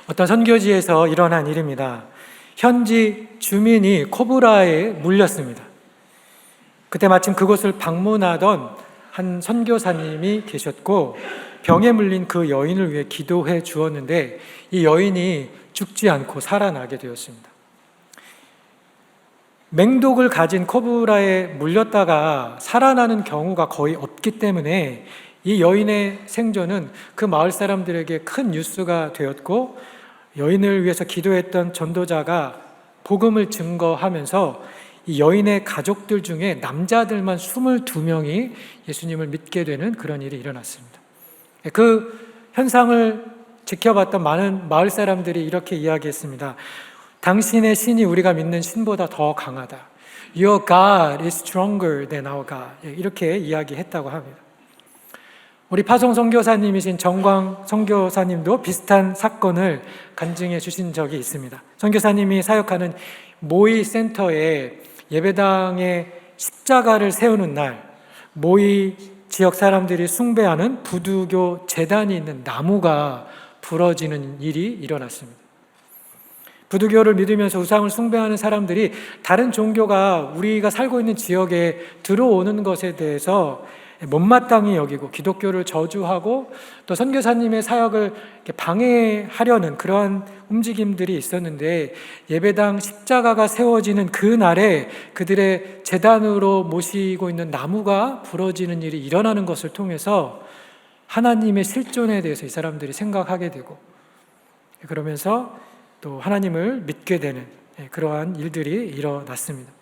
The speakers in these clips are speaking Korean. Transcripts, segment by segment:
어떤 선교지에서 일어난 일입니다. 현지 주민이 코브라에 물렸습니다. 그때 마침 그곳을 방문하던 한 선교사님이 계셨고 병에 물린 그 여인을 위해 기도해 주었는데 이 여인이 죽지 않고 살아나게 되었습니다. 맹독을 가진 코브라에 물렸다가 살아나는 경우가 거의 없기 때문에 이 여인의 생존은 그 마을 사람들에게 큰 뉴스가 되었고 여인을 위해서 기도했던 전도자가 복음을 증거하면서 이 여인의 가족들 중에 남자들만 22명이 예수님을 믿게 되는 그런 일이 일어났습니다. 그 현상을 지켜봤던 많은 마을 사람들이 이렇게 이야기했습니다. 당신의 신이 우리가 믿는 신보다 더 강하다. Your God is stronger than our God. 이렇게 이야기했다고 합니다. 우리 파송 선교사님이신 정광 선교사님도 비슷한 사건을 간증해 주신 적이 있습니다. 선교사님이 사역하는 모이 센터에 예배당에 십자가를 세우는 날 모이 지역 사람들이 숭배하는 부두교 제단이 있는 나무가 부러지는 일이 일어났습니다. 부두교를 믿으면서 우상을 숭배하는 사람들이 다른 종교가 우리가 살고 있는 지역에 들어오는 것에 대해서 못마땅히 여기고 기독교를 저주하고 또 선교사님의 사역을 방해하려는 그러한 움직임들이 있었는데 예배당 십자가가 세워지는 그 날에 그들의 제단으로 모시고 있는 나무가 부러지는 일이 일어나는 것을 통해서 하나님의 실존에 대해서 이 사람들이 생각하게 되고 그러면서 또 하나님을 믿게 되는 그러한 일들이 일어났습니다.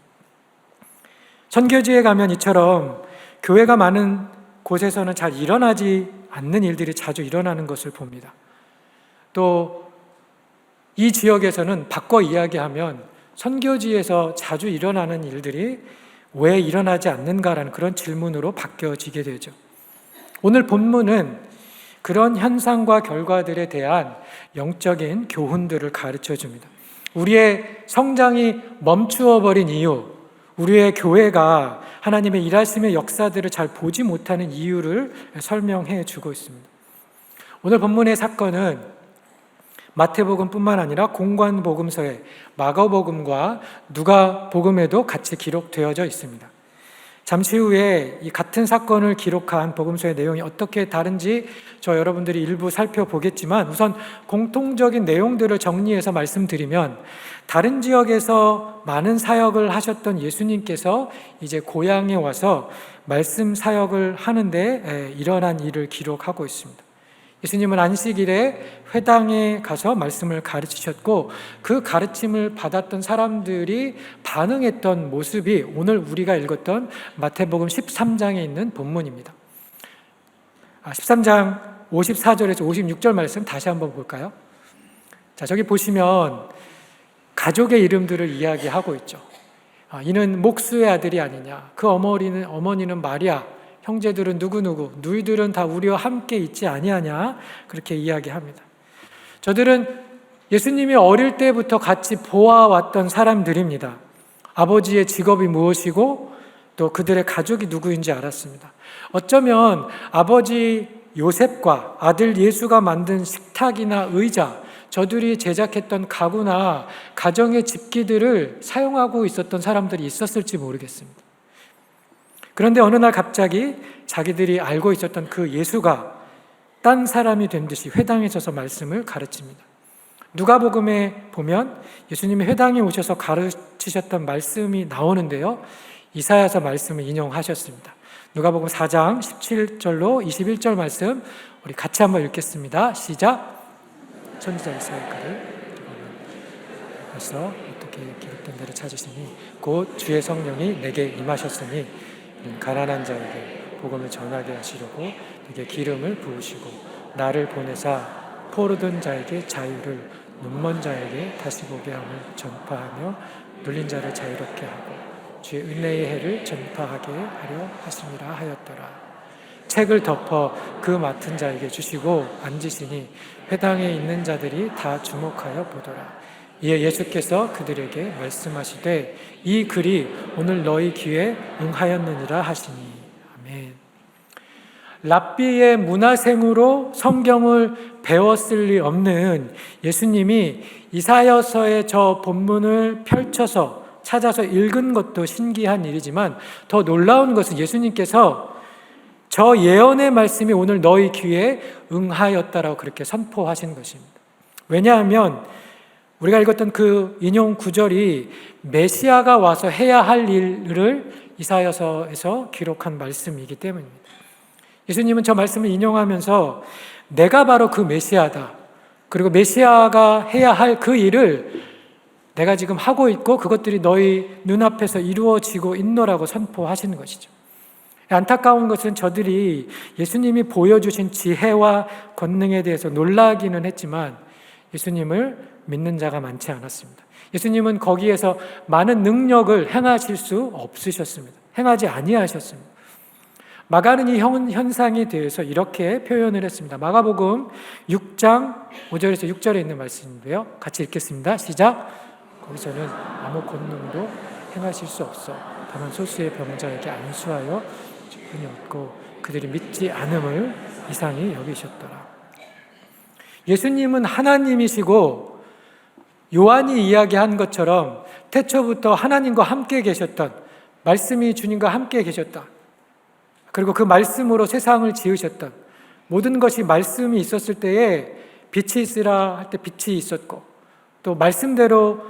선교지에 가면 이처럼 교회가 많은 곳에서는 잘 일어나지 않는 일들이 자주 일어나는 것을 봅니다. 또 이 지역에서는 바꿔 이야기하면 선교지에서 자주 일어나는 일들이 왜 일어나지 않는가라는 그런 질문으로 바뀌어지게 되죠. 오늘 본문은 그런 현상과 결과들에 대한 영적인 교훈들을 가르쳐 줍니다. 우리의 성장이 멈추어 버린 이유, 우리의 교회가 하나님의 일하심의 역사들을 잘 보지 못하는 이유를 설명해 주고 있습니다. 오늘 본문의 사건은 마태복음뿐만 아니라 공관복음서에 마가복음과 누가복음에도 같이 기록되어져 있습니다. 잠시 후에 이 같은 사건을 기록한 복음서의 내용이 어떻게 다른지 저 여러분들이 일부 살펴보겠지만 우선 공통적인 내용들을 정리해서 말씀드리면 다른 지역에서 많은 사역을 하셨던 예수님께서 이제 고향에 와서 말씀 사역을 하는데 일어난 일을 기록하고 있습니다. 예수님은 안식일에 회당에 가서 말씀을 가르치셨고 그 가르침을 받았던 사람들이 반응했던 모습이 오늘 우리가 읽었던 마태복음 13장에 있는 본문입니다. 13장 54절에서 56절 말씀 다시 한번 볼까요? 자, 저기 보시면 가족의 이름들을 이야기하고 있죠. 이는 목수의 아들이 아니냐, 그 어머니는 마리아, 형제들은 누구누구, 너희들은 다 우리와 함께 있지 아니하냐, 그렇게 이야기합니다. 저들은 예수님이 어릴 때부터 같이 보아왔던 사람들입니다. 아버지의 직업이 무엇이고 또 그들의 가족이 누구인지 알았습니다. 어쩌면 아버지 요셉과 아들 예수가 만든 식탁이나 의자, 저들이 제작했던 가구나 가정의 집기들을 사용하고 있었던 사람들이 있었을지 모르겠습니다. 그런데 어느 날 갑자기 자기들이 알고 있었던 그 예수가 딴 사람이 된 듯이 회당에 서서 말씀을 가르칩니다. 누가복음에 보면 예수님이 회당에 오셔서 가르치셨던 말씀이 나오는데요. 이사야서 말씀을 인용하셨습니다. 누가복음 4장 17절로 21절 말씀 우리 같이 한번 읽겠습니다. 시작. 선지자 이사야를 벌써 어떻게 기록된 대로 찾으시니 곧 주의 성령이 내게 임하셨으니 가난한 자에게 복음을 전하게 하시려고 내게 기름을 부으시고 나를 보내사 포로된 자에게 자유를 눈먼 자에게 다시 보게 함을 전파하며 눌린 자를 자유롭게 하고 주의 은혜의 해를 전파하게 하려 하심이라 하였더라. 책을 덮어 그 맡은 자에게 주시고 앉으시니 회당에 있는 자들이 다 주목하여 보더라. 이에 예수께서 그들에게 말씀하시되 이 글이 오늘 너희 귀에 응하였느니라 하시니. 아멘. 랍비의 문화생으로 성경을 배웠을 리 없는 예수님이 이사야서의 저 본문을 펼쳐서 찾아서 읽은 것도 신기한 일이지만 더 놀라운 것은 예수님께서 저 예언의 말씀이 오늘 너희 귀에 응하였다라고 그렇게 선포하신 것입니다. 왜냐하면 우리가 읽었던 그 인용 구절이 메시아가 와서 해야 할 일을 이사야서에서 기록한 말씀이기 때문입니다. 예수님은 저 말씀을 인용하면서 내가 바로 그 메시아다. 그리고 메시아가 해야 할 그 일을 내가 지금 하고 있고 그것들이 너희 눈앞에서 이루어지고 있노라고 선포하시는 것이죠. 안타까운 것은 저들이 예수님이 보여주신 지혜와 권능에 대해서 놀라기는 했지만 예수님을 믿는 자가 많지 않았습니다. 예수님은 거기에서 많은 능력을 행하실 수 없으셨습니다. 행하지 아니하셨습니다. 마가는 이 현상에 대해서 이렇게 표현을 했습니다. 마가복음 6장 5절에서 6절에 있는 말씀인데요. 같이 읽겠습니다. 시작. 거기서는 아무 권능도 행하실 수 없어 다만 소수의 병자에게 안수하여 기분이 없고 그들이 믿지 않음을 이상히 여기셨더라. 예수님은 하나님이시고 요한이 이야기한 것처럼 태초부터 하나님과 함께 계셨던, 말씀이 주님과 함께 계셨다. 그리고 그 말씀으로 세상을 지으셨던, 모든 것이 말씀이 있었을 때에 빛이 있으라 할 때 빛이 있었고 또 말씀대로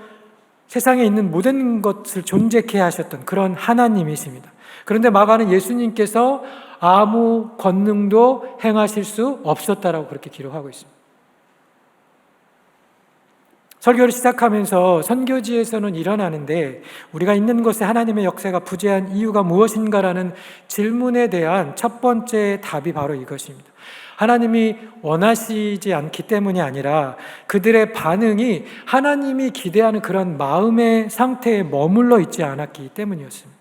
세상에 있는 모든 것을 존재케 하셨던 그런 하나님이십니다. 그런데 마가는 예수님께서 아무 권능도 행하실 수 없었다라고 그렇게 기록하고 있습니다. 설교를 시작하면서 선교지에서는 일어나는데 우리가 있는 곳에 하나님의 역사가 부재한 이유가 무엇인가라는 질문에 대한 첫 번째 답이 바로 이것입니다. 하나님이 원하시지 않기 때문이 아니라 그들의 반응이 하나님이 기대하는 그런 마음의 상태에 머물러 있지 않았기 때문이었습니다.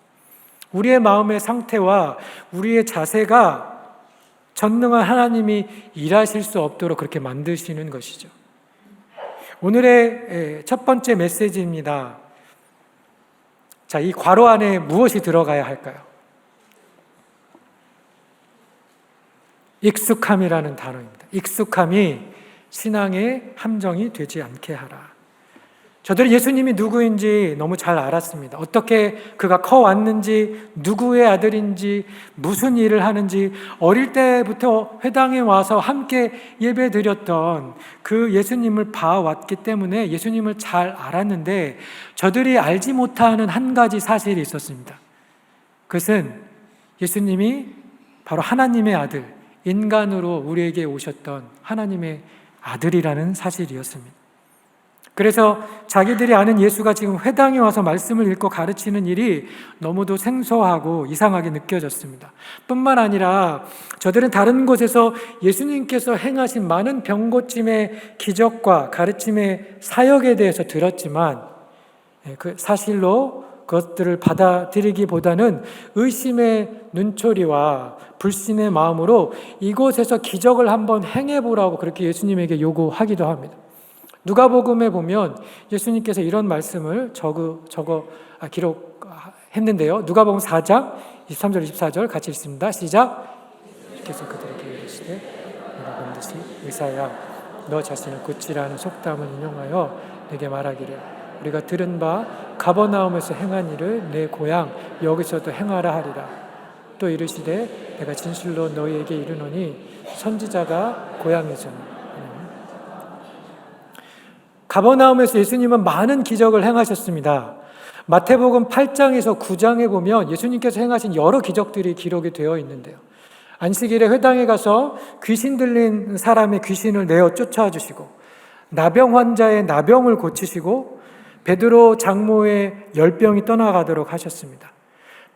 우리의 마음의 상태와 우리의 자세가 전능한 하나님이 일하실 수 없도록 그렇게 만드시는 것이죠. 오늘의 첫 번째 메시지입니다. 자, 이 괄호 안에 무엇이 들어가야 할까요? 익숙함이라는 단어입니다. 익숙함이 신앙의 함정이 되지 않게 하라. 저들이 예수님이 누구인지 너무 잘 알았습니다. 어떻게 그가 커왔는지, 누구의 아들인지, 무슨 일을 하는지, 어릴 때부터 회당에 와서 함께 예배드렸던 그 예수님을 봐왔기 때문에 예수님을 잘 알았는데 저들이 알지 못하는 한 가지 사실이 있었습니다. 그것은 예수님이 바로 하나님의 아들, 인간으로 우리에게 오셨던 하나님의 아들이라는 사실이었습니다. 그래서 자기들이 아는 예수가 지금 회당에 와서 말씀을 읽고 가르치는 일이 너무도 생소하고 이상하게 느껴졌습니다. 뿐만 아니라 저들은 다른 곳에서 예수님께서 행하신 많은 병고침의 기적과 가르침의 사역에 대해서 들었지만 그 사실로 그것들을 받아들이기보다는 의심의 눈초리와 불신의 마음으로 이곳에서 기적을 한번 행해보라고 그렇게 예수님에게 요구하기도 합니다. 누가복음에 보면 예수님께서 이런 말씀을 기록했는데요. 누가복음 4장 23절 24절 같이 읽습니다. 시작. 주께서 그들에게 이르시되 내가 반드시 의사야 너 자신을 고치라는 속담을 인용하여 내게 말하기를 우리가 들은 바 가버나움에서 행한 일을 내 고향 여기서도 행하라 하리라. 또 이르시되 내가 진실로 너희에게 이르노니 선지자가 고향에서는 가버나움에서 예수님은 많은 기적을 행하셨습니다. 마태복음 8장에서 9장에 보면 예수님께서 행하신 여러 기적들이 기록이 되어 있는데요. 안식일에 회당에 가서 귀신 들린 사람의 귀신을 내어 쫓아주시고 나병 환자의 나병을 고치시고 베드로 장모의 열병이 떠나가도록 하셨습니다.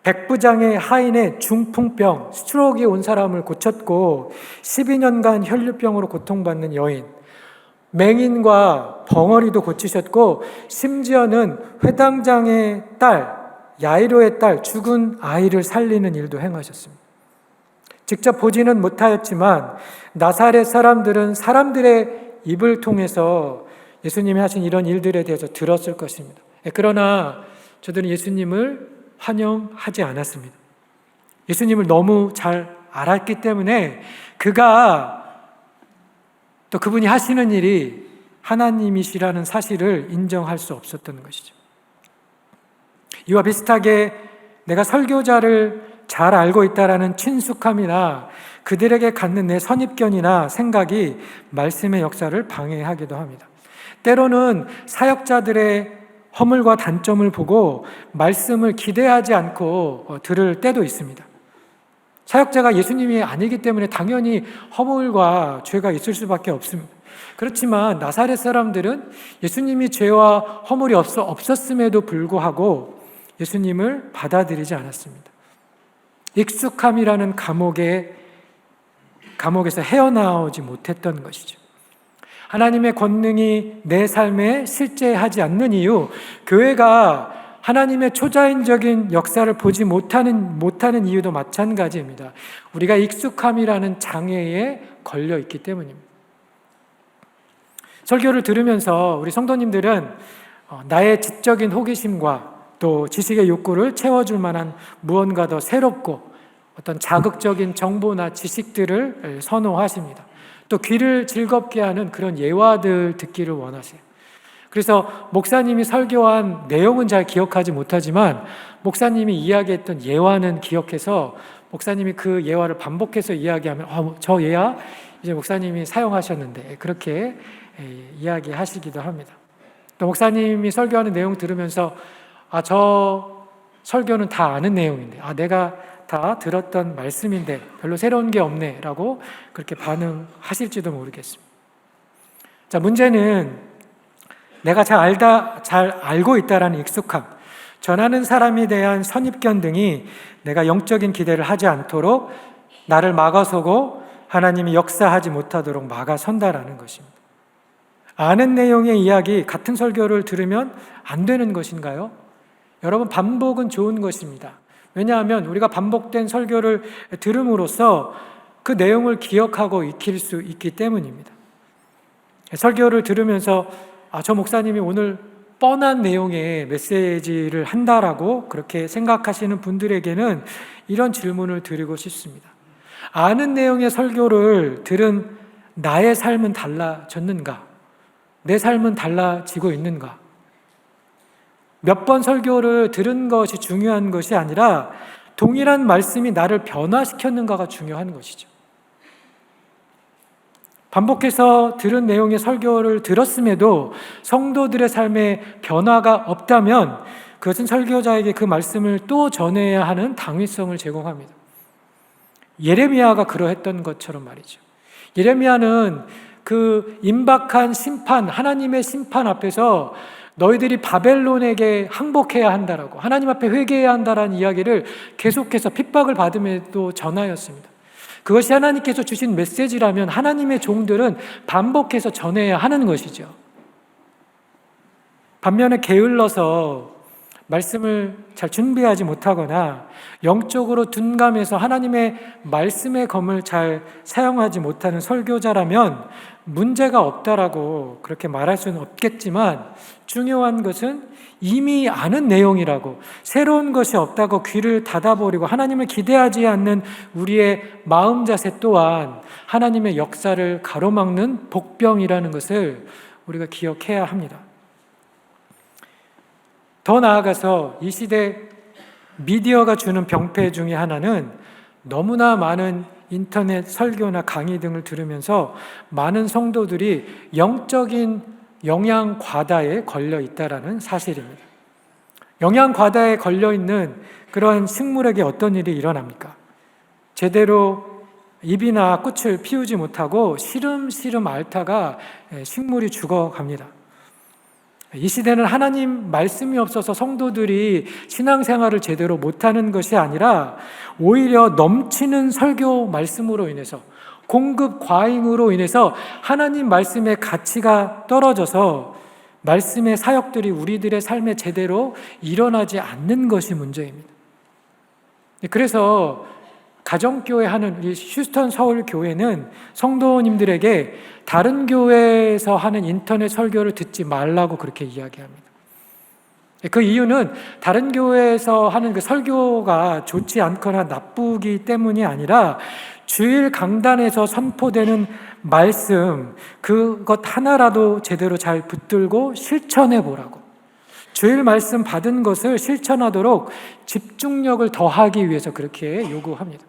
백부장의 하인의 중풍병, 스트로크에 온 사람을 고쳤고 12년간 혈류병으로 고통받는 여인, 맹인과 벙어리도 고치셨고 심지어는 회당장의 딸, 야이로의 딸, 죽은 아이를 살리는 일도 행하셨습니다. 직접 보지는 못하였지만 나사렛 사람들은 사람들의 입을 통해서 예수님이 하신 이런 일들에 대해서 들었을 것입니다. 그러나 저들은 예수님을 환영하지 않았습니다. 예수님을 너무 잘 알았기 때문에 그분이 하시는 일이 하나님이시라는 사실을 인정할 수 없었던 것이죠. 이와 비슷하게 내가 설교자를 잘 알고 있다라는 친숙함이나 그들에게 갖는 내 선입견이나 생각이 말씀의 역사를 방해하기도 합니다. 때로는 사역자들의 허물과 단점을 보고 말씀을 기대하지 않고 들을 때도 있습니다. 사역자가 예수님이 아니기 때문에 당연히 허물과 죄가 있을 수밖에 없습니다. 그렇지만 나사렛 사람들은 예수님이 죄와 허물이 없었음에도 불구하고 예수님을 받아들이지 않았습니다. 익숙함이라는 감옥에서 헤어나오지 못했던 것이죠. 하나님의 권능이 내 삶에 실제하지 않는 이유, 교회가 하나님의 초자연적인 역사를 보지 못하는 이유도 마찬가지입니다. 우리가 익숙함이라는 장애에 걸려 있기 때문입니다. 설교를 들으면서 우리 성도님들은 나의 지적인 호기심과 또 지식의 욕구를 채워줄 만한 무언가 더 새롭고 어떤 자극적인 정보나 지식들을 선호하십니다. 또 귀를 즐겁게 하는 그런 예화들 듣기를 원하세요. 그래서 목사님이 설교한 내용은 잘 기억하지 못하지만 목사님이 이야기했던 예화는 기억해서 목사님이 그 예화를 반복해서 이야기하면 저 예화 이제 목사님이 사용하셨는데 그렇게 이야기하시기도 합니다. 또 목사님이 설교하는 내용 들으면서 저 설교는 다 아는 내용인데 내가 다 들었던 말씀인데 별로 새로운 게 없네 라고 그렇게 반응하실지도 모르겠습니다. 자, 문제는 내가 잘 알고 있다라는 익숙함, 전하는 사람에 대한 선입견 등이 내가 영적인 기대를 하지 않도록 나를 막아서고 하나님이 역사하지 못하도록 막아선다라는 것입니다. 아는 내용의 이야기, 같은 설교를 들으면 안 되는 것인가요? 여러분, 반복은 좋은 것입니다. 왜냐하면 우리가 반복된 설교를 들음으로써 그 내용을 기억하고 익힐 수 있기 때문입니다. 설교를 들으면서 저 목사님이 오늘 뻔한 내용의 메시지를 한다라고 그렇게 생각하시는 분들에게는 이런 질문을 드리고 싶습니다. 아는 내용의 설교를 들은 나의 삶은 달라졌는가? 내 삶은 달라지고 있는가? 몇 번 설교를 들은 것이 중요한 것이 아니라 동일한 말씀이 나를 변화시켰는가가 중요한 것이죠. 반복해서 들은 내용의 설교를 들었음에도 성도들의 삶에 변화가 없다면 그것은 설교자에게 그 말씀을 또 전해야 하는 당위성을 제공합니다. 예레미야가 그러했던 것처럼 말이죠. 예레미야는 그 임박한 심판, 하나님의 심판 앞에서 너희들이 바벨론에게 항복해야 한다라고, 하나님 앞에 회개해야 한다라는 이야기를 계속해서 핍박을 받음에도 전하였습니다. 그것이 하나님께서 주신 메시지라면 하나님의 종들은 반복해서 전해야 하는 것이죠. 반면에 게을러서 말씀을 잘 준비하지 못하거나 영적으로 둔감해서 하나님의 말씀의 검을 잘 사용하지 못하는 설교자라면 문제가 없다라고 그렇게 말할 수는 없겠지만 중요한 것은 이미 아는 내용이라고, 새로운 것이 없다고 귀를 닫아버리고 하나님을 기대하지 않는 우리의 마음 자세 또한 하나님의 역사를 가로막는 복병이라는 것을 우리가 기억해야 합니다. 더 나아가서 이 시대 미디어가 주는 병폐 중에 하나는 너무나 많은 인터넷 설교나 강의 등을 들으면서 많은 성도들이 영적인 영양 과다에 걸려 있다라는 사실입니다. 영양 과다에 걸려 있는 그러한 식물에게 어떤 일이 일어납니까? 제대로 잎이나 꽃을 피우지 못하고 시름시름 앓다가 식물이 죽어갑니다. 이 시대는 하나님 말씀이 없어서 성도들이 신앙생활을 제대로 못하는 것이 아니라 오히려 넘치는 설교 말씀으로 인해서, 공급 과잉으로 인해서 하나님 말씀의 가치가 떨어져서 말씀의 사역들이 우리들의 삶에 제대로 일어나지 않는 것이 문제입니다. 그래서 가정교회 하는 우리 휴스턴 서울교회는 성도님들에게 다른 교회에서 하는 인터넷 설교를 듣지 말라고 그렇게 이야기합니다. 그 이유는 다른 교회에서 하는 그 설교가 좋지 않거나 나쁘기 때문이 아니라 주일 강단에서 선포되는 말씀, 그것 하나라도 제대로 잘 붙들고 실천해 보라고. 주일 말씀 받은 것을 실천하도록 집중력을 더하기 위해서 그렇게 요구합니다.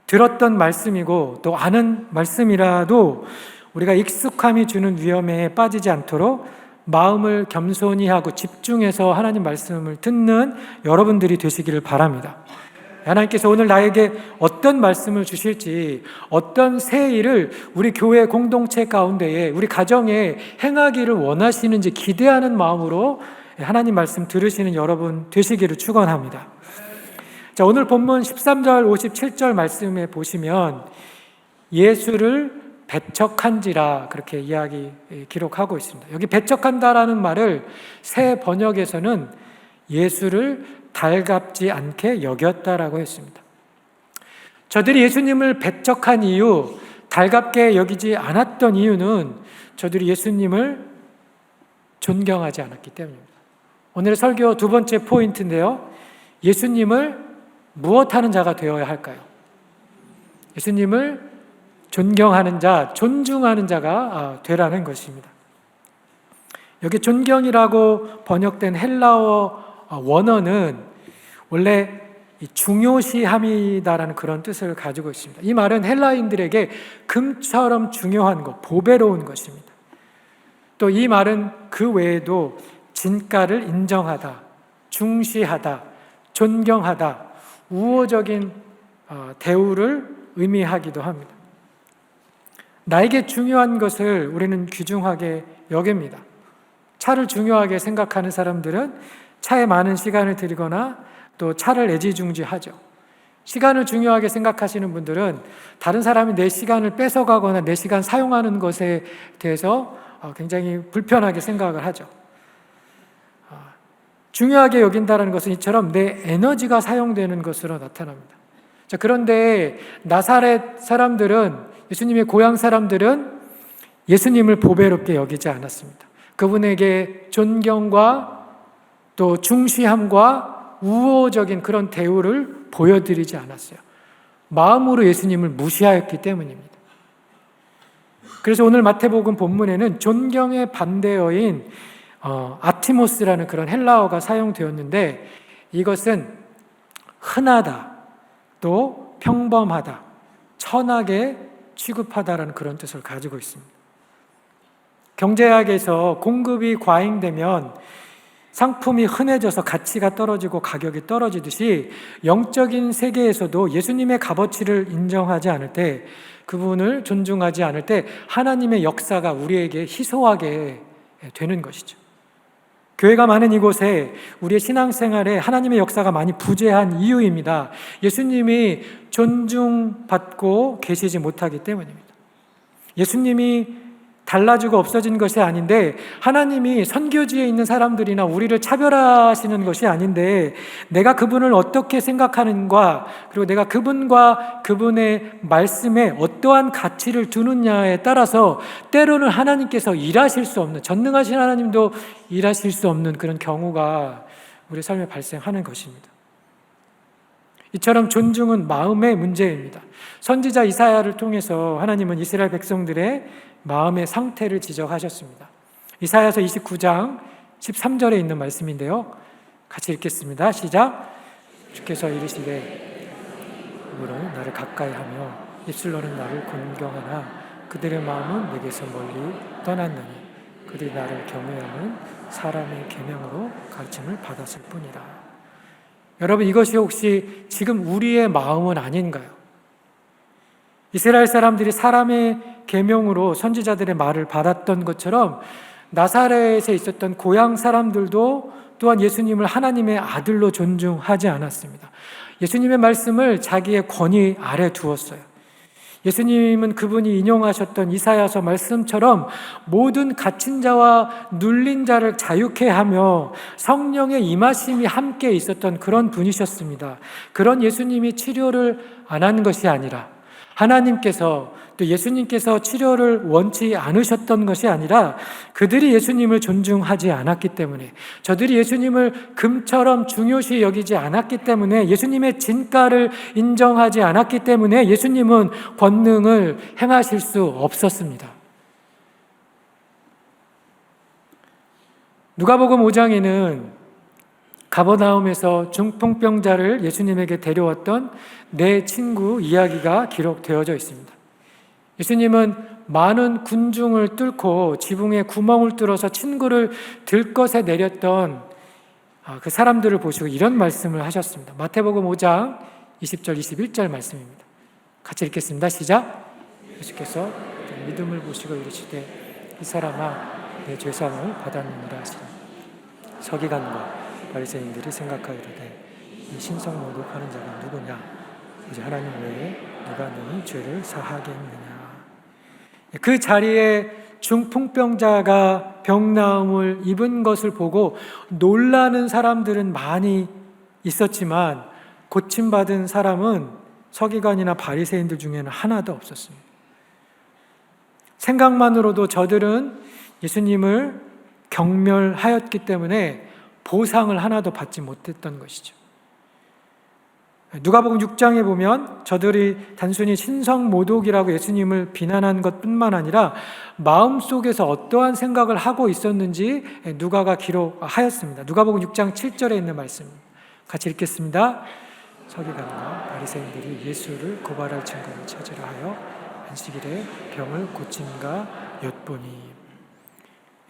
들었던 말씀이고 또 아는 말씀이라도 우리가 익숙함이 주는 위험에 빠지지 않도록 마음을 겸손히 하고 집중해서 하나님 말씀을 듣는 여러분들이 되시기를 바랍니다. 하나님께서 오늘 나에게 어떤 말씀을 주실지, 어떤 새 일을 우리 교회 공동체 가운데에, 우리 가정에 행하기를 원하시는지 기대하는 마음으로 하나님 말씀 들으시는 여러분 되시기를 축원합니다. 자, 오늘 본문 13절 57절 말씀에 보시면 예수를 배척한지라 그렇게 기록하고 있습니다. 여기 배척한다라는 말을 새 번역에서는 예수를 달갑지 않게 여겼다라고 했습니다. 저들이 예수님을 배척한 이유, 달갑게 여기지 않았던 이유는 저들이 예수님을 존경하지 않았기 때문입니다. 오늘의 설교 두 번째 포인트인데요. 예수님을 무엇하는 자가 되어야 할까요? 예수님을 존경하는 자, 존중하는 자가 되라는 것입니다. 여기 존경이라고 번역된 헬라어 원어는 원래 중요시함이다라는 그런 뜻을 가지고 있습니다. 이 말은 헬라인들에게 금처럼 중요한 것, 보배로운 것입니다. 또 이 말은 그 외에도 진가를 인정하다, 중시하다, 존경하다, 우호적인 대우를 의미하기도 합니다. 나에게 중요한 것을 우리는 귀중하게 여깁니다. 차를 중요하게 생각하는 사람들은 차에 많은 시간을 들이거나 또 차를 애지중지하죠. 시간을 중요하게 생각하시는 분들은 다른 사람이 내 시간을 뺏어가거나 내 시간 사용하는 것에 대해서 굉장히 불편하게 생각을 하죠. 중요하게 여긴다는 것은 이처럼 내 에너지가 사용되는 것으로 나타납니다. 자, 그런데 나사렛 사람들은, 예수님의 고향 사람들은 예수님을 보배롭게 여기지 않았습니다. 그분에게 존경과 또 중시함과 우호적인 그런 대우를 보여드리지 않았어요. 마음으로 예수님을 무시하였기 때문입니다. 그래서 오늘 마태복음 본문에는 존경의 반대어인 아티모스라는 그런 헬라어가 사용되었는데, 이것은 흔하다, 또 평범하다, 천하게 취급하다라는 그런 뜻을 가지고 있습니다. 경제학에서 공급이 과잉되면 상품이 흔해져서 가치가 떨어지고 가격이 떨어지듯이 영적인 세계에서도 예수님의 값어치를 인정하지 않을 때, 그분을 존중하지 않을 때 하나님의 역사가 우리에게 희소하게 되는 것이죠. 교회가 많은 이곳에 우리의 신앙생활에 하나님의 역사가 많이 부재한 이유입니다. 예수님이 존중받고 계시지 못하기 때문입니다. 예수님이 달라지고 없어진 것이 아닌데, 하나님이 선교지에 있는 사람들이나 우리를 차별하시는 것이 아닌데, 내가 그분을 어떻게 생각하는가, 그리고 내가 그분과 그분의 말씀에 어떠한 가치를 두느냐에 따라서 때로는 하나님께서 일하실 수 없는, 전능하신 하나님도 일하실 수 없는 그런 경우가 우리 삶에 발생하는 것입니다. 이처럼 존중은 마음의 문제입니다. 선지자 이사야를 통해서 하나님은 이스라엘 백성들의 마음의 상태를 지적하셨습니다. 이사야서 29장 13절에 있는 말씀인데요. 같이 읽겠습니다. 시작. 주께서 이르시되 입으로는 나를 가까이하며 입술로는 나를 공경하나 그들의 마음은 내게서 멀리 떠났느니 그들이 나를 경외하는 사람의 계명으로 가르침을 받았을 뿐이라. 여러분, 이것이 혹시 지금 우리의 마음은 아닌가요? 이스라엘 사람들이 사람의 계명으로 선지자들의 말을 받았던 것처럼 나사렛에 있었던 고향 사람들도 또한 예수님을 하나님의 아들로 존중하지 않았습니다. 예수님의 말씀을 자기의 권위 아래 두었어요. 예수님은 그분이 인용하셨던 이사야서 말씀처럼 모든 갇힌 자와 눌린 자를 자유케 하며 성령의 임하심이 함께 있었던 그런 분이셨습니다. 그런 예수님이 치료를 안 한 것이 아니라 하나님께서 또 예수님께서 치료를 원치 않으셨던 것이 아니라 그들이 예수님을 존중하지 않았기 때문에, 저들이 예수님을 금처럼 중요시 여기지 않았기 때문에, 예수님의 진가를 인정하지 않았기 때문에 예수님은 권능을 행하실 수 없었습니다. 누가복음 5장에는 가버나움에서 중풍병자를 예수님에게 데려왔던 네 친구 이야기가 기록되어져 있습니다. 예수님은 많은 군중을 뚫고 지붕에 구멍을 뚫어서 친구를 들것에 내렸던 그 사람들을 보시고 이런 말씀을 하셨습니다. 마태복음 5장 20절 21절 말씀입니다. 같이 읽겠습니다. 시작. 예수께서 믿음을 보시고 이르시되 이 사람아 내 죄사함을 받았느니라 하시니 서기관과 바리새인들이 생각하기로되 이 신성 모독하는 자가 누구냐? 이제 하나님 외에 누가 너희 죄를 사하겠느냐? 그 자리에 중풍병자가 병나음을 입은 것을 보고 놀라는 사람들은 많이 있었지만 고침받은 사람은 서기관이나 바리새인들 중에는 하나도 없었습니다. 생각만으로도 저들은 예수님을 경멸하였기 때문에 보상을 하나도 받지 못했던 것이죠. 누가복음 6장에 보면 저들이 단순히 신성모독이라고 예수님을 비난한 것뿐만 아니라 마음속에서 어떠한 생각을 하고 있었는지 누가가 기록하였습니다. 누가복음 6장 7절에 있는 말씀입니다. 같이 읽겠습니다. 서기관과 바리새인들이 예수를 고발할 증거를 찾으려 하여 안식일에 병을 고친가 엿보니,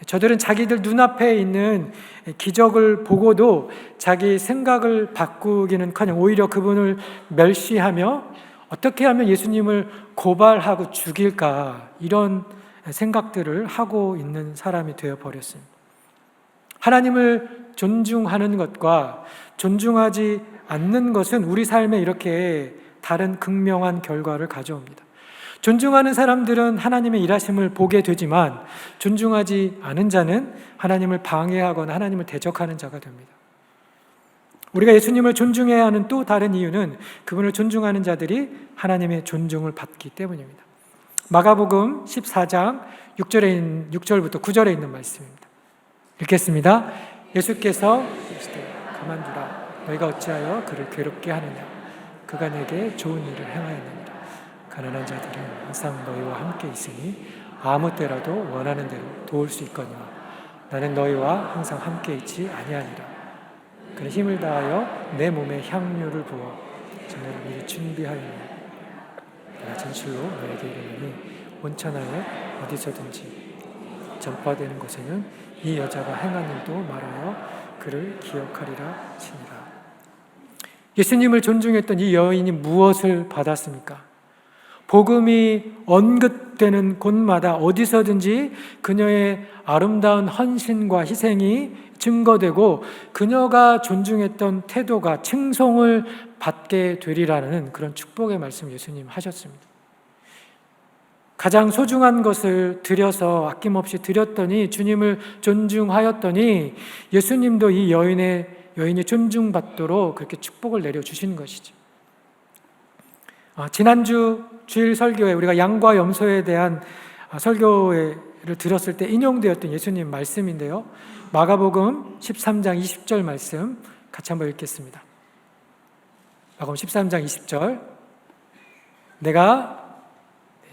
저들은 자기들 눈앞에 있는 기적을 보고도 자기 생각을 바꾸기는커녕 오히려 그분을 멸시하며 어떻게 하면 예수님을 고발하고 죽일까, 이런 생각들을 하고 있는 사람이 되어버렸습니다. 하나님을 존중하는 것과 존중하지 않는 것은 우리 삶에 이렇게 다른 극명한 결과를 가져옵니다. 존중하는 사람들은 하나님의 일하심을 보게 되지만 존중하지 않은 자는 하나님을 방해하거나 하나님을 대적하는 자가 됩니다. 우리가 예수님을 존중해야 하는 또 다른 이유는 그분을 존중하는 자들이 하나님의 존중을 받기 때문입니다. 마가복음 14장 6절부터 9절에 있는 말씀입니다. 읽겠습니다. 예수께서 이르시되 가만두라, 너희가 어찌하여 그를 괴롭게 하느냐? 그가 내게 좋은 일을 행하였느니라. 가난한 자들은 항상 너희와 함께 있으니 아무 때라도 원하는 대로 도울 수 있거니와 나는 너희와 항상 함께 있지 아니하니라. 그는 힘을 다하여 내 몸에 향유를 부어 저녁을 미리 준비하였노니 내가 진실로 너에게 이르노니 온천하에 어디서든지 전파되는 곳에는 이 여자가 행한 일도 말하여 그를 기억하리라 치니라. 예수님을 존중했던 이 여인이 무엇을 받았습니까? 복음이 언급되는 곳마다 어디서든지 그녀의 아름다운 헌신과 희생이 증거되고 그녀가 존중했던 태도가 칭송을 받게 되리라는 그런 축복의 말씀 예수님 하셨습니다. 가장 소중한 것을 드려서 아낌없이 드렸더니 주님을 존중하였더니 예수님도 이 여인이 존중받도록 그렇게 축복을 내려주신 것이죠. 지난주 주일 설교에 우리가 양과 염소에 대한 설교를 들었을 때 인용되었던 예수님 말씀인데요. 마가복음 13장 20절 말씀 같이 한번 읽겠습니다. 마가복음 13장 20절.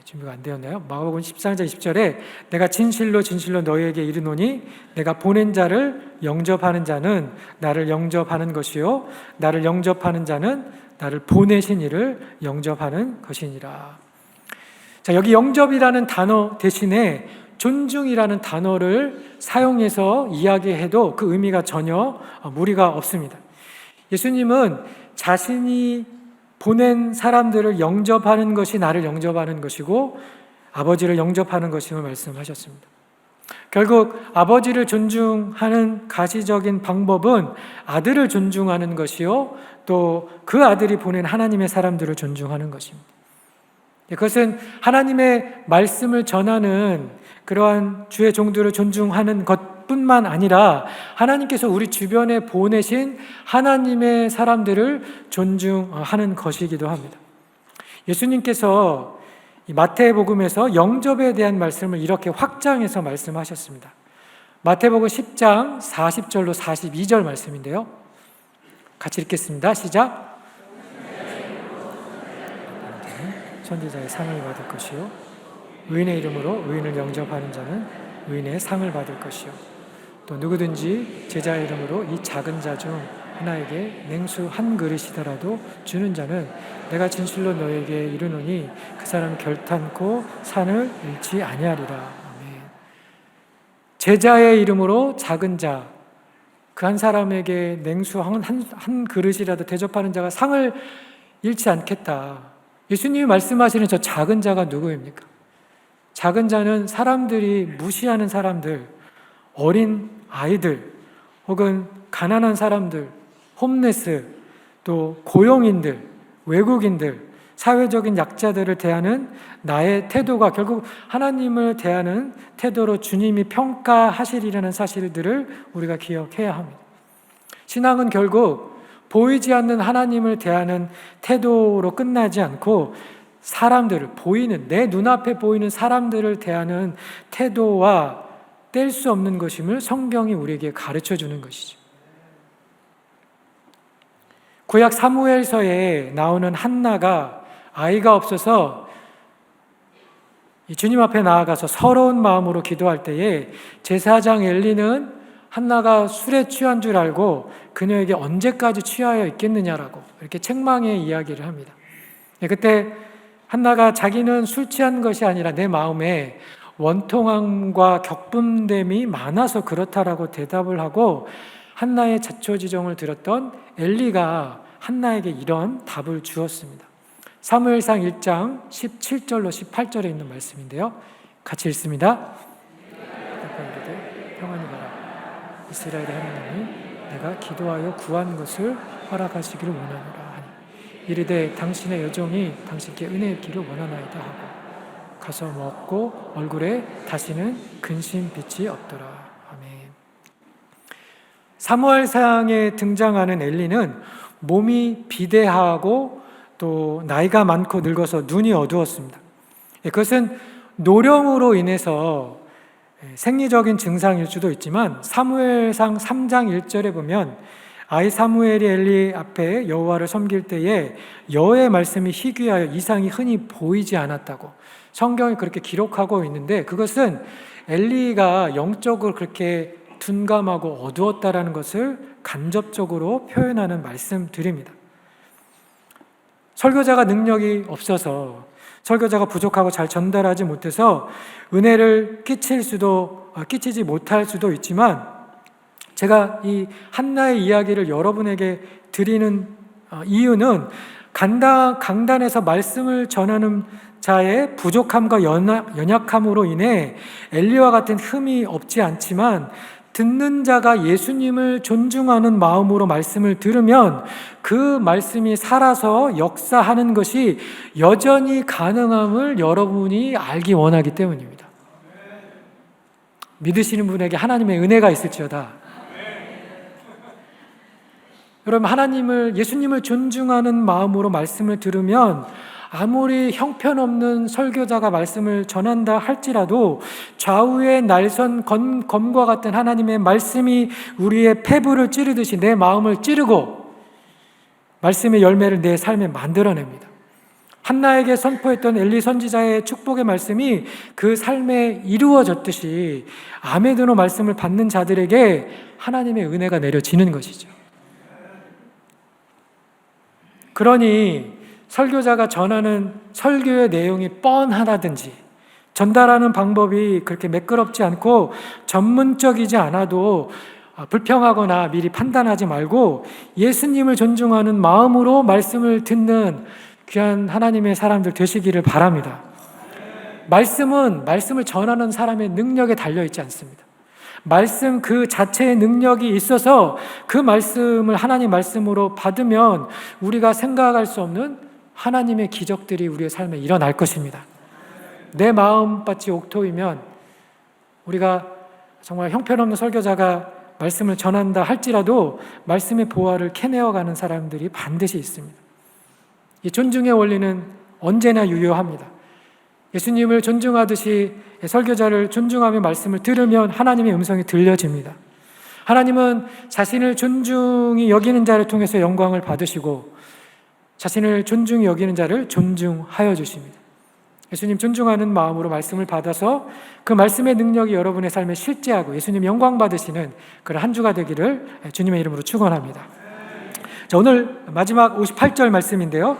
준비가 안 되었나요? 마가복음 14장 20절에 내가 진실로 진실로 너희에게 이르노니 내가 보낸 자를 영접하는 자는 나를 영접하는 것이요 나를 영접하는 자는 나를 보내신 이를 영접하는 것이니라. 자, 여기 영접이라는 단어 대신에 존중이라는 단어를 사용해서 이야기해도 그 의미가 전혀 무리가 없습니다. 예수님은 자신이 보낸 사람들을 영접하는 것이 나를 영접하는 것이고 아버지를 영접하는 것임을 말씀하셨습니다. 결국 아버지를 존중하는 가시적인 방법은 아들을 존중하는 것이요 또 그 아들이 보낸 하나님의 사람들을 존중하는 것입니다. 그것은 하나님의 말씀을 전하는 그러한 주의 종들을 존중하는 것뿐만 아니라 하나님께서 우리 주변에 보내신 하나님의 사람들을 존중하는 것이기도 합니다. 예수님께서 이 마태복음에서 영접에 대한 말씀을 이렇게 확장해서 말씀하셨습니다. 마태복음 10장 40절로 42절 말씀인데요. 같이 읽겠습니다. 시작. 선지자의 상을 받을 것이요 의인의 이름으로 의인을 영접하는 자는 의인의 상을 받을 것이요 또 누구든지 제자의 이름으로 이 작은 자 중 하나에게 냉수 한 그릇이더라도 주는 자는 내가 진실로 너에게 이르노니 그 사람 결탄코 산을 잃지 아니하리라. 아멘. 제자의 이름으로 작은 자, 그 한 사람에게 냉수 한 그릇이라도 대접하는 자가 상을 잃지 않겠다. 예수님이 말씀하시는 저 작은 자가 누구입니까? 작은 자는 사람들이 무시하는 사람들, 어린 아이들, 혹은 가난한 사람들, 홈레스, 또 고용인들, 외국인들, 사회적인 약자들을 대하는 나의 태도가 결국 하나님을 대하는 태도로 주님이 평가하시리라는 사실들을 우리가 기억해야 합니다. 신앙은 결국 보이지 않는 하나님을 대하는 태도로 끝나지 않고 사람들을 보이는, 내 눈앞에 보이는 사람들을 대하는 태도와 뗄 수 없는 것임을 성경이 우리에게 가르쳐 주는 것이죠. 구약 사무엘서에 나오는 한나가 아이가 없어서 주님 앞에 나아가서 서러운 마음으로 기도할 때에 제사장 엘리는 한나가 술에 취한 줄 알고 그녀에게 언제까지 취하여 있겠느냐라고 이렇게 책망의 이야기를 합니다. 그때 한나가 자기는 술 취한 것이 아니라 내 마음에 원통함과 격분됨이 많아서 그렇다라고 대답을 하고 한나의 자초지종을 들었던 엘리가 한나에게 이런 답을 주었습니다. 사무엘상 1장 17절로 18절에 있는 말씀인데요. 같이 읽습니다. 평안히 가라. 이스라엘의 하나님이 내가 기도하여 구한 것을 허락하시기를 원하노라 하니 이르되 당신의 여종이 당신께 은혜 입기를 원하나이다 하고 가서 먹고 얼굴에 다시는 근심 빛이 없더라. 아멘. 사무엘상에 등장하는 엘리는 몸이 비대하고 또 나이가 많고 늙어서 눈이 어두웠습니다. 그것은 노령으로 인해서 생리적인 증상일 수도 있지만 사무엘상 3장 1절에 보면 아이 사무엘이 엘리 앞에 여호와를 섬길 때에 여호와의 말씀이 희귀하여 이상이 흔히 보이지 않았다고 성경이 그렇게 기록하고 있는데 그것은 엘리가 영적으로 그렇게 둔감하고 어두웠다라는 것을 간접적으로 표현하는 말씀드립니다. 설교자가 능력이 없어서 설교자가 부족하고 잘 전달하지 못해서 은혜를 끼치지 못할 수도 있지만 제가 이 한나의 이야기를 여러분에게 드리는 이유는 강단에서 말씀을 전하는 자의 부족함과 연약함으로 인해 엘리와 같은 흠이 없지 않지만 듣는 자가 예수님을 존중하는 마음으로 말씀을 들으면 그 말씀이 살아서 역사하는 것이 여전히 가능함을 여러분이 알기 원하기 때문입니다. 믿으시는 분에게 하나님의 은혜가 있을지어다. 여러분 예수님을 존중하는 마음으로 말씀을 들으면 아무리 형편없는 설교자가 말씀을 전한다 할지라도 좌우의 날선 검과 같은 하나님의 말씀이 우리의 폐부를 찌르듯이 내 마음을 찌르고 말씀의 열매를 내 삶에 만들어냅니다. 한나에게 선포했던 엘리 선지자의 축복의 말씀이 그 삶에 이루어졌듯이 아멘으로 말씀을 받는 자들에게 하나님의 은혜가 내려지는 것이죠. 그러니 설교자가 전하는 설교의 내용이 뻔하다든지 전달하는 방법이 그렇게 매끄럽지 않고 전문적이지 않아도 불평하거나 미리 판단하지 말고 예수님을 존중하는 마음으로 말씀을 듣는 귀한 하나님의 사람들 되시기를 바랍니다. 말씀을 전하는 사람의 능력에 달려있지 않습니다. 말씀 그 자체의 능력이 있어서 그 말씀을 하나님 말씀으로 받으면 우리가 생각할 수 없는 하나님의 기적들이 우리의 삶에 일어날 것입니다. 내 마음밭이 옥토이면 우리가 정말 형편없는 설교자가 말씀을 전한다 할지라도 말씀의 보화를 캐내어가는 사람들이 반드시 있습니다. 이 존중의 원리는 언제나 유효합니다. 예수님을 존중하듯이 설교자를 존중하며 말씀을 들으면 하나님의 음성이 들려집니다. 하나님은 자신을 존중히 여기는 자를 통해서 영광을 받으시고 자신을 존중히 여기는 자를 존중하여 주십니다. 예수님 존중하는 마음으로 말씀을 받아서 그 말씀의 능력이 여러분의 삶에 실제하고 예수님 영광 받으시는 그런 한 주가 되기를 주님의 이름으로 축원합니다. 자, 오늘 마지막 58절 말씀인데요.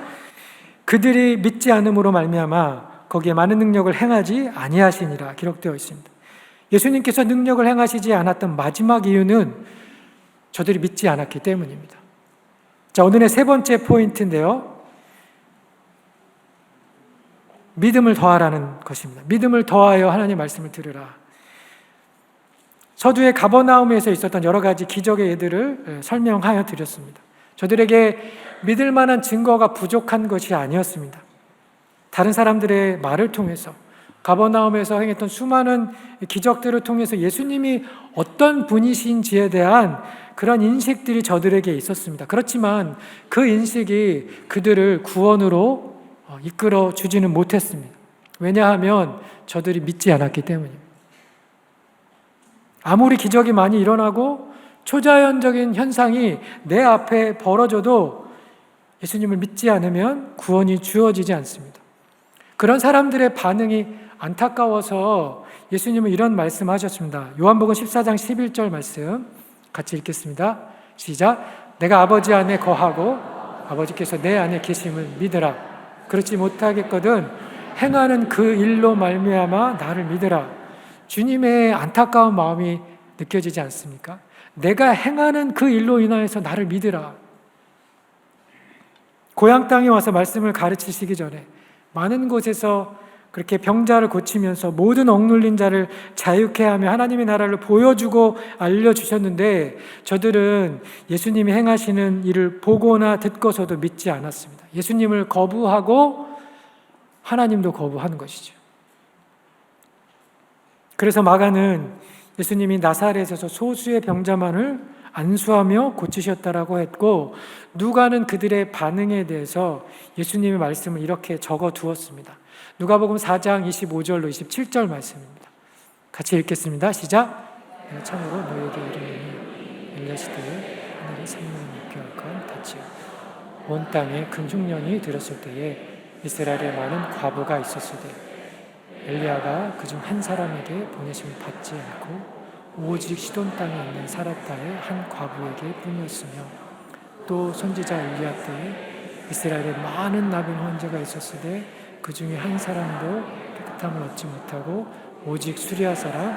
그들이 믿지 않음으로 말미암아 거기에 많은 능력을 행하지 아니하시니라 기록되어 있습니다. 예수님께서 능력을 행하시지 않았던 마지막 이유는 저들이 믿지 않았기 때문입니다. 자, 오늘의 세 번째 포인트인데요. 믿음을 더하라는 것입니다. 믿음을 더하여 하나님의 말씀을 들으라. 서두에 가버나움에서 있었던 여러 가지 기적의 예들을 설명하여 드렸습니다. 저들에게 믿을 만한 증거가 부족한 것이 아니었습니다. 다른 사람들의 말을 통해서 가버나움에서 행했던 수많은 기적들을 통해서 예수님이 어떤 분이신지에 대한 그런 인식들이 저들에게 있었습니다. 그렇지만 그 인식이 그들을 구원으로 이끌어 주지는 못했습니다. 왜냐하면 저들이 믿지 않았기 때문입니다. 아무리 기적이 많이 일어나고 초자연적인 현상이 내 앞에 벌어져도 예수님을 믿지 않으면 구원이 주어지지 않습니다. 그런 사람들의 반응이 안타까워서 예수님은 이런 말씀하셨습니다. 요한복음 14장 11절 말씀 같이 읽겠습니다. 시작. 내가 아버지 안에 거하고 아버지께서 내 안에 계심을 믿으라. 그렇지 못하겠거든 행하는 그 일로 말미암아 나를 믿으라. 주님의 안타까운 마음이 느껴지지 않습니까? 내가 행하는 그 일로 인하여서 나를 믿으라. 고향 땅에 와서 말씀을 가르치시기 전에 많은 곳에서 그렇게 병자를 고치면서 모든 억눌린 자를 자유케 하며 하나님의 나라를 보여주고 알려주셨는데 저들은 예수님이 행하시는 일을 보거나 듣고서도 믿지 않았습니다. 예수님을 거부하고 하나님도 거부하는 것이죠. 그래서 마가는 예수님이 나사렛에서 소수의 병자만을 안수하며 고치셨다라고 했고 누가는 그들의 반응에 대해서 예수님의 말씀을 이렇게 적어 두었습니다. 누가복음 4장 25절로 27절 말씀입니다. 같이 읽겠습니다. 시작. 내가 참으로 너에게 이르노니 엘리야시되 하늘의 생명을 입게 할 건 다치요 온 땅에 큰 흉년이 들었을 때에 이스라엘에 많은 과부가 있었을 때 엘리야가 그중 한 사람에게 보내심을 받지 않고 오직 시돈 땅에 있는 사렙다의 한 과부에게 뿐이었으며 또 선지자 엘리야 때에 이스라엘에 많은 나병 환자가 있었을 때 그 중에 한 사람도 깨끗함을 얻지 못하고 오직 수리아 사람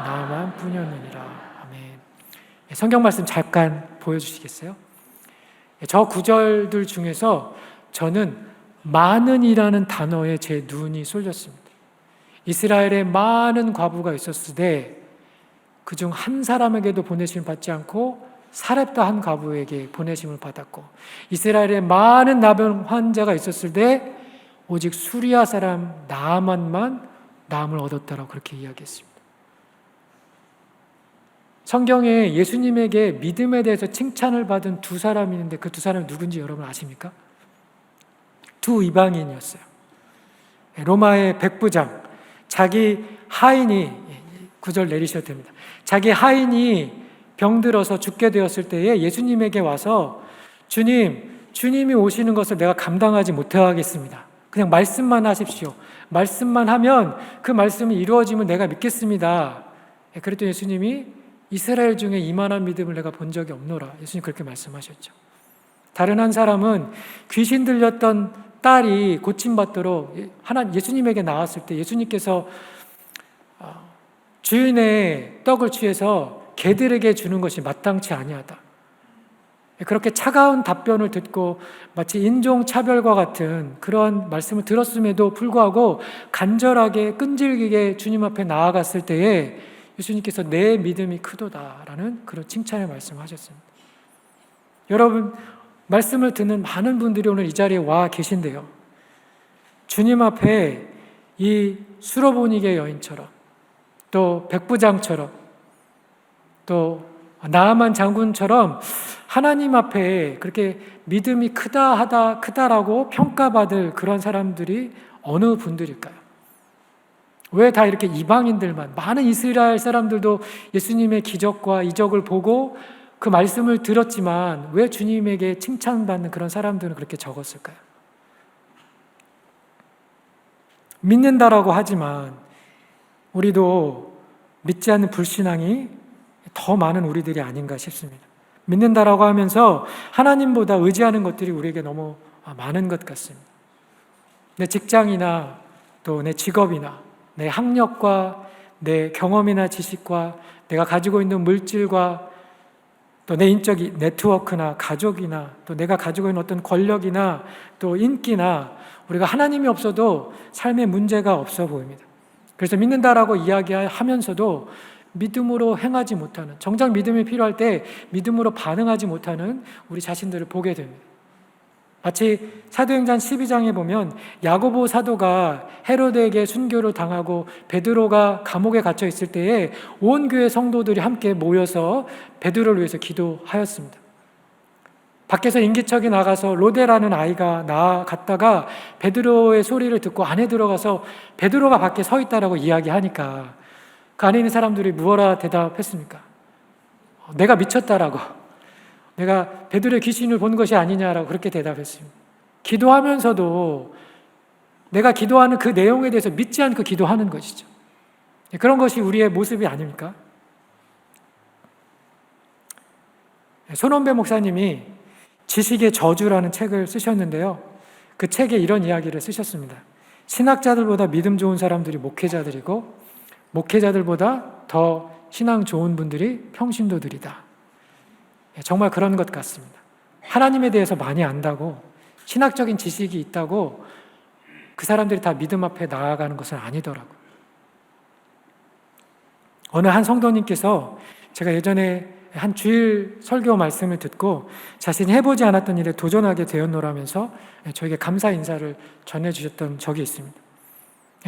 나만 뿐이었느니라. 아멘. 성경 말씀 잠깐 보여주시겠어요? 저 구절들 중에서 저는 많은이라는 단어에 제 눈이 쏠렸습니다. 이스라엘에 많은 과부가 있었을 때 그중 한 사람에게도 보내심을 받지 않고 사렙다 한 과부에게 보내심을 받았고 이스라엘에 많은 나병 환자가 있었을 때 오직 수리아 사람 나아만만 나음을 얻었다라고 그렇게 이야기했습니다. 성경에 예수님에게 믿음에 대해서 칭찬을 받은 두 사람이 있는데 그 두 사람이 누군지 여러분 아십니까? 두 이방인이었어요. 로마의 백부장, 자기 하인이, 9절 내리셔도 됩니다. 자기 하인이 병들어서 죽게 되었을 때에 예수님에게 와서 주님이 오시는 것을 내가 감당하지 못하겠습니다. 그냥 말씀만 하십시오. 말씀만 하면 그 말씀이 이루어지면 내가 믿겠습니다. 그랬더니 예수님이 이스라엘 중에 이만한 믿음을 내가 본 적이 없노라. 예수님 그렇게 말씀하셨죠. 다른 한 사람은 귀신 들렸던 딸이 고침받도록 예수님에게 나왔을 때 예수님께서 주인의 떡을 취해서 개들에게 주는 것이 마땅치 아니하다. 그렇게 차가운 답변을 듣고 마치 인종차별과 같은 그러한 말씀을 들었음에도 불구하고 간절하게 끈질기게 주님 앞에 나아갔을 때에 예수님께서 내 믿음이 크도다라는 그런 칭찬의 말씀을 하셨습니다. 여러분, 말씀을 듣는 많은 분들이 오늘 이 자리에 와 계신데요. 주님 앞에 이 수로보니게 여인처럼 또 백부장처럼 또 나아만 장군처럼 하나님 앞에 그렇게 믿음이 크다라고 평가받을 그런 사람들이 어느 분들일까요? 왜 다 이렇게 이방인들만, 많은 이스라엘 사람들도 예수님의 기적과 이적을 보고 그 말씀을 들었지만 왜 주님에게 칭찬받는 그런 사람들은 그렇게 적었을까요? 믿는다라고 하지만 우리도 믿지 않는 불신앙이 더 많은 우리들이 아닌가 싶습니다. 믿는다라고 하면서 하나님보다 의지하는 것들이 우리에게 너무 많은 것 같습니다. 내 직장이나 또 내 직업이나 내 학력과 내 경험이나 지식과 내가 가지고 있는 물질과 또 내 인적 네트워크나 가족이나 또 내가 가지고 있는 어떤 권력이나 또 인기나 우리가 하나님이 없어도 삶에 문제가 없어 보입니다. 그래서 믿는다라고 이야기하면서도 믿음으로 행하지 못하는, 정작 믿음이 필요할 때 믿음으로 반응하지 못하는 우리 자신들을 보게 됩니다. 마치 사도행전 12장에 보면 야고보 사도가 헤로데에게 순교를 당하고 베드로가 감옥에 gat혀 있을 때에 온 교회 성도들이 함께 모여서 베드로를 위해서 기도하였습니다. 밖에서 인기척이 나가서 로데라는 아이가 나갔다가 베드로의 소리를 듣고 안에 들어가서 베드로가 밖에 서 있다라고 이야기하니까 그 안에 있는 사람들이 무엇라 대답했습니까? 내가 미쳤다라고, 내가 베드로의 귀신을 본 것이 아니냐라고 그렇게 대답했습니다. 기도하면서도 내가 기도하는 그 내용에 대해서 믿지 않고 기도하는 것이죠. 그런 것이 우리의 모습이 아닙니까? 손원배 목사님이 지식의 저주라는 책을 쓰셨는데요. 그 책에 이런 이야기를 쓰셨습니다. 신학자들보다 믿음 좋은 사람들이 목회자들이고 목회자들보다 더 신앙 좋은 분들이 평신도들이다. 정말 그런 것 같습니다. 하나님에 대해서 많이 안다고, 신학적인 지식이 있다고 그 사람들이 다 믿음 앞에 나아가는 것은 아니더라고요. 어느 한 성도님께서 제가 예전에 한 주일 설교 말씀을 듣고 자신이 해보지 않았던 일에 도전하게 되었노라면서 저에게 감사 인사를 전해주셨던 적이 있습니다.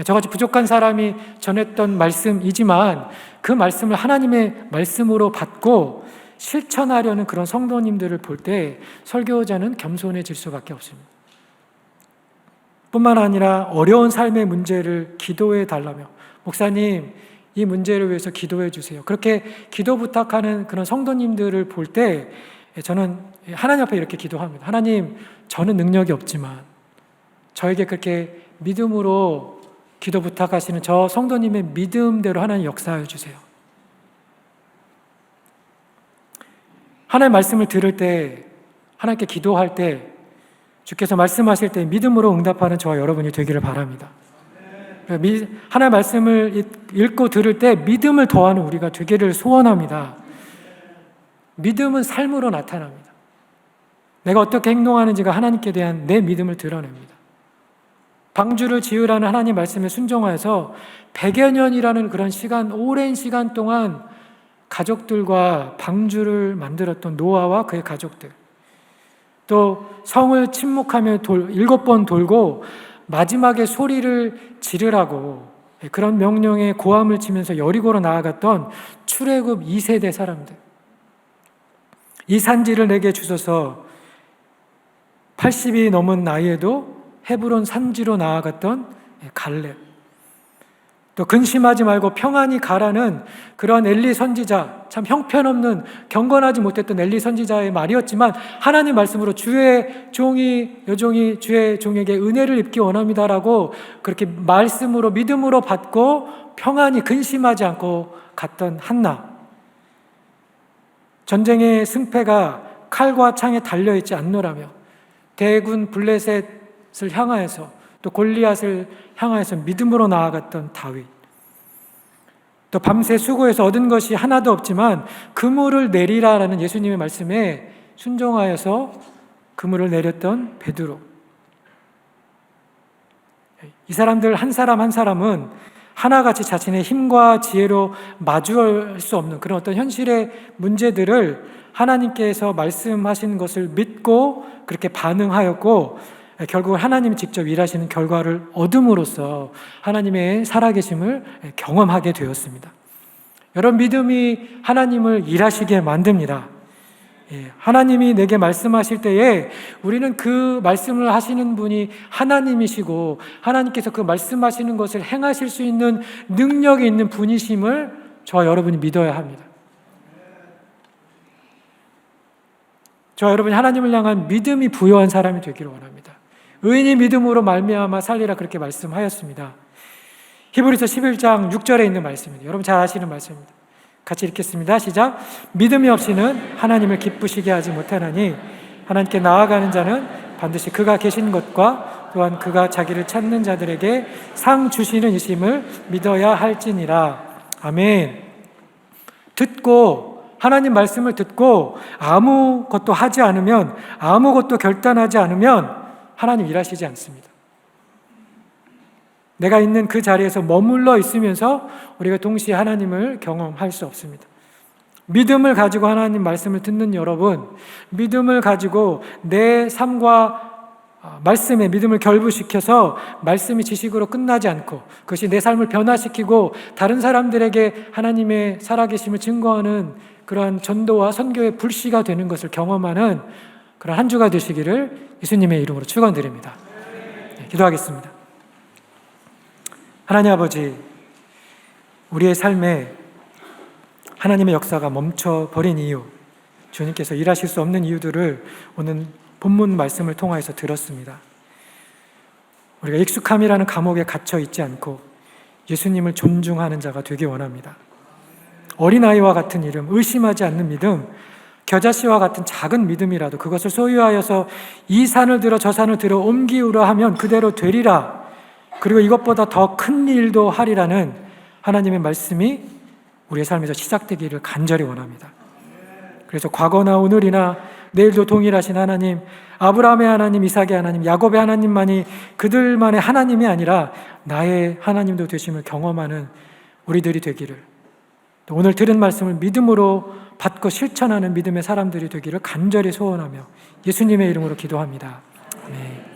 저같이 부족한 사람이 전했던 말씀이지만 그 말씀을 하나님의 말씀으로 받고 실천하려는 그런 성도님들을 볼 때 설교자는 겸손해질 수밖에 없습니다. 뿐만 아니라 어려운 삶의 문제를 기도해 달라며, 목사님 이 문제를 위해서 기도해 주세요, 그렇게 기도 부탁하는 그런 성도님들을 볼 때 저는 하나님 앞에 이렇게 기도합니다. 하나님, 저는 능력이 없지만 저에게 그렇게 믿음으로 기도 부탁하시는 저 성도님의 믿음대로 하나님 역사해 주세요. 하나님의 말씀을 들을 때, 하나님께 기도할 때, 주께서 말씀하실 때 믿음으로 응답하는 저와 여러분이 되기를 바랍니다. 하나님의 말씀을 읽고 들을 때 믿음을 더하는 우리가 되기를 소원합니다. 믿음은 삶으로 나타납니다. 내가 어떻게 행동하는지가 하나님께 대한 내 믿음을 드러냅니다. 방주를 지으라는 하나님 말씀에 순종하여서 100여 년이라는 그런 시간, 오랜 시간 동안 가족들과 방주를 만들었던 노아와 그의 가족들, 또 성을 침묵하며 7번 돌고 마지막에 소리를 지르라고 그런 명령에 고함을 치면서 여리고로 나아갔던 출애굽 2세대 사람들, 이 산지를 내게 주소서 80이 넘은 나이에도 헤브론 산지로 나아갔던 갈렙, 또 근심하지 말고 평안히 가라는 그런 엘리 선지자, 참 형편없는 경건하지 못했던 엘리 선지자의 말이었지만 하나님 말씀으로 주의 종이 여종이 주의 종에게 은혜를 입기 원합니다라고 그렇게 말씀으로 믿음으로 받고 평안히 근심하지 않고 갔던 한나, 전쟁의 승패가 칼과 창에 달려있지 않노라며 대군 블레셋을 향하여서 또 골리앗을 향하여서 믿음으로 나아갔던 다윗, 또 밤새 수고해서 얻은 것이 하나도 없지만 그물을 내리라라는 예수님의 말씀에 순종하여서 그물을 내렸던 베드로, 이 사람들 한 사람 한 사람은 하나같이 자신의 힘과 지혜로 마주할 수 없는 그런 어떤 현실의 문제들을 하나님께서 말씀하신 것을 믿고 그렇게 반응하였고 결국 하나님이 직접 일하시는 결과를 얻음으로써 하나님의 살아계심을 경험하게 되었습니다. 여러분, 믿음이 하나님을 일하시게 만듭니다. 하나님이 내게 말씀하실 때에 우리는 그 말씀을 하시는 분이 하나님이시고 하나님께서 그 말씀하시는 것을 행하실 수 있는 능력이 있는 분이심을 저와 여러분이 믿어야 합니다. 저와 여러분이 하나님을 향한 믿음이 부여한 사람이 되기를 원합니다. 의인이 믿음으로 말미암아 살리라 그렇게 말씀하였습니다. 히브리서 11장 6절에 있는 말씀입니다. 여러분 잘 아시는 말씀입니다. 같이 읽겠습니다. 시작. 믿음이 없이는 하나님을 기쁘시게 하지 못하나니 하나님께 나아가는 자는 반드시 그가 계신 것과 또한 그가 자기를 찾는 자들에게 상 주시는 이심을 믿어야 할지니라. 아멘. 하나님 말씀을 듣고 아무것도 하지 않으면, 아무것도 결단하지 않으면 하나님 일하시지 않습니다. 내가 있는 그 자리에서 머물러 있으면서 우리가 동시에 하나님을 경험할 수 없습니다. 믿음을 가지고 하나님 말씀을 듣는 여러분, 믿음을 가지고 내 삶과 말씀에 믿음을 결부시켜서 말씀이 지식으로 끝나지 않고 그것이 내 삶을 변화시키고 다른 사람들에게 하나님의 살아계심을 증거하는 그러한 전도와 선교의 불씨가 되는 것을 경험하는 그런 한 주가 되시기를 예수님의 이름으로 축원드립니다. 기도하겠습니다. 하나님 아버지, 우리의 삶에 하나님의 역사가 멈춰버린 이유, 주님께서 일하실 수 없는 이유들을 오늘 본문 말씀을 통하여서 들었습니다. 우리가 익숙함이라는 감옥에 갇혀 있지 않고 예수님을 존중하는 자가 되기 원합니다. 어린아이와 같은 이름, 의심하지 않는 믿음, 겨자씨와 같은 작은 믿음이라도 그것을 소유하여서 이 산을 들어 저 산을 들어 옮기우라 하면 그대로 되리라. 그리고 이것보다 더 큰 일도 하리라는 하나님의 말씀이 우리의 삶에서 시작되기를 간절히 원합니다. 그래서 과거나 오늘이나 내일도 동일하신 하나님, 아브라함의 하나님, 이삭의 하나님, 야곱의 하나님만이 그들만의 하나님이 아니라 나의 하나님도 되심을 경험하는 우리들이 되기를, 또 오늘 들은 말씀을 믿음으로 받고 실천하는 믿음의 사람들이 되기를 간절히 소원하며 예수님의 이름으로 기도합니다. 아멘.